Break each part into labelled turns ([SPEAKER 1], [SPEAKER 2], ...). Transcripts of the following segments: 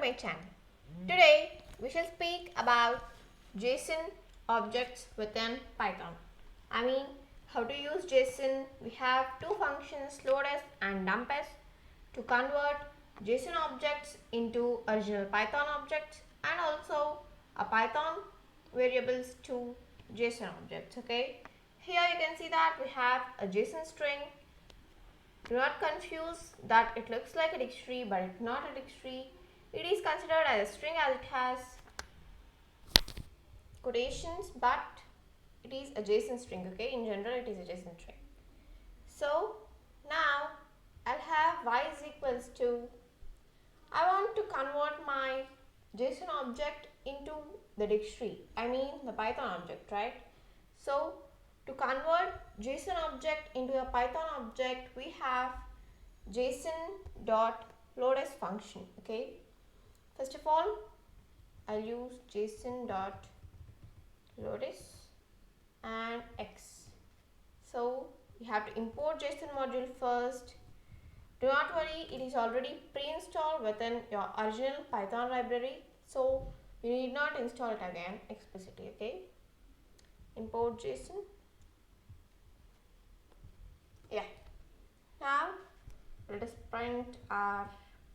[SPEAKER 1] my channel. Today we shall speak about JSON objects within Python. I mean how to use JSON. We have two functions, loads and dumps, to convert JSON objects into original Python objects and also a Python variables to JSON objects. Okay, here you can see that we have a JSON string. Do not confuse that it looks like a dictionary, but it's not a dictionary. It is considered as a string as it has quotations, but it is a JSON string. Okay, in general it is a JSON string. So now I'll have y is equals to, I want to convert my JSON object into the dictionary, I mean the Python object, right? So to convert JSON object into a Python object, we have json.loads function. Okay, first of all I'll use json.loads and x. So you have to import JSON module first. Do not worry, it is already pre-installed within your original Python library, so you need not install it again explicitly. Okay, import JSON. Yeah, now let us print our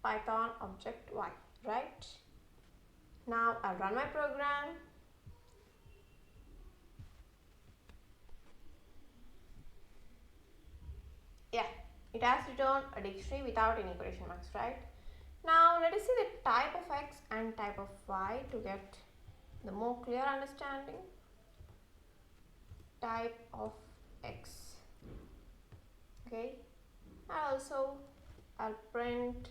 [SPEAKER 1] Python object y, right? Now I'll run my program. Yeah, it has returned a dictionary without any quotation marks, right? Now let us see the type of x and type of y to get the more clear understanding. Type of x. Okay, and also I'll print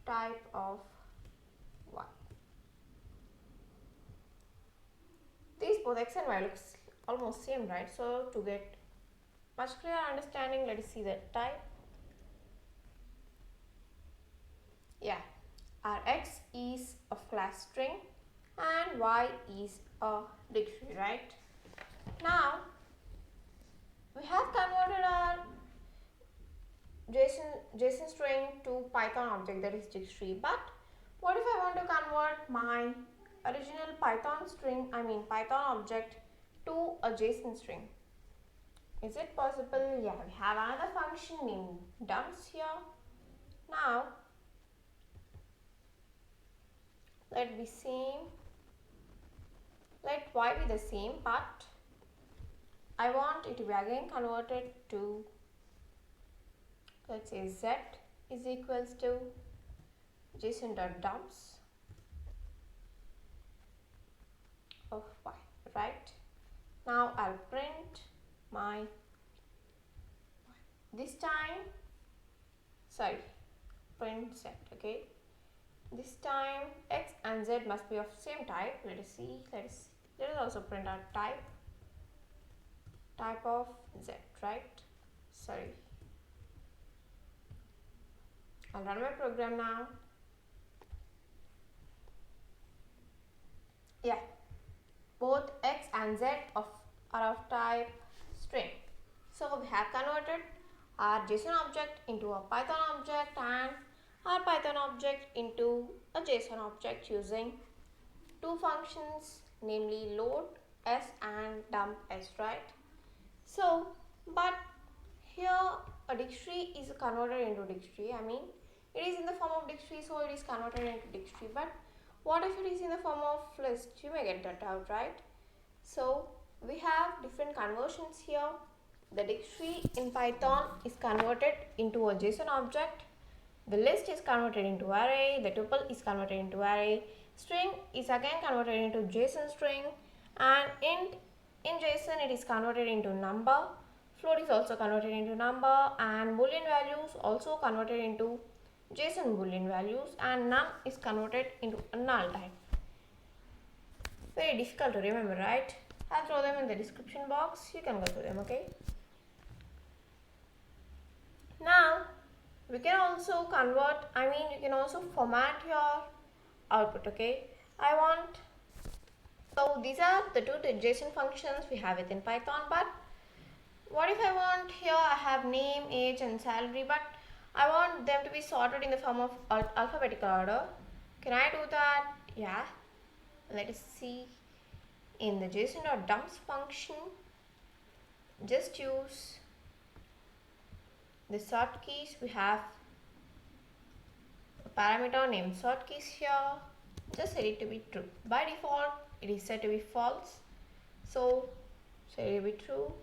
[SPEAKER 1] type of y. These both x and y looks almost same, right? So to get much clearer understanding, let us see the type. Yeah, our x is of class string and y is a dictionary, right? Now we have converted our JSON string to Python object, that is dictionary. But what if I want to convert my original Python string, I mean Python object, to a JSON string? Is it possible? Yeah, we have another function named dumps here. Now let y be the same, but I want it to be again converted to, let's say, z is equals to json.dumps of y, right? Now I'll print my, this time, print z. Okay, this time x and z must be of same type. Let us see. Let us also print our type of z, right? I'll run my program now. Yeah, both x and z are of type string. So we have converted our JSON object into a Python object and our Python object into a JSON object using two functions, namely load s and dump s, right? So, but here a dictionary is converted into dictionary. I mean, it is in the form of dictionary, so it is converted into dictionary. But what if it is in the form of list? You may get that out, right? So we have different conversions here. The dictionary in Python is converted into a JSON object. The list is converted into array. The tuple is converted into array. String is again converted into JSON string, and in JSON it is converted into number. Float is also converted into number, and boolean values also converted into JSON boolean values, and none is converted into a null type. Very difficult to remember, right? I'll throw them in the description box. You can go through them. Okay. Now we can also convert, I mean you can also format your output. Okay, so these are the two JSON functions we have within Python. But what if I want, here I have name, age and salary, but I want them to be sorted in the form of alphabetical order. Can I do that? Yeah. Let us see. In the json.dumps function, just use the sort keys. We have a parameter named sort keys here. Just set it to be true. By default, it is set to be false. So set it to be true.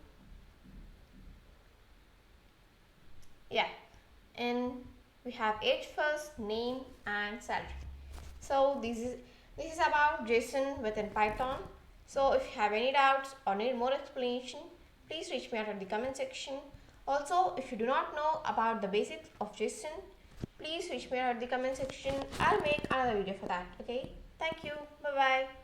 [SPEAKER 1] Yeah. And we have age first, name, and salary. So this is about JSON within Python. So if you have any doubts or need more explanation, please reach me out at the comment section. Also, if you do not know about the basics of JSON, please reach me out at the comment section. I'll make another video for that. Okay, thank you. Bye bye.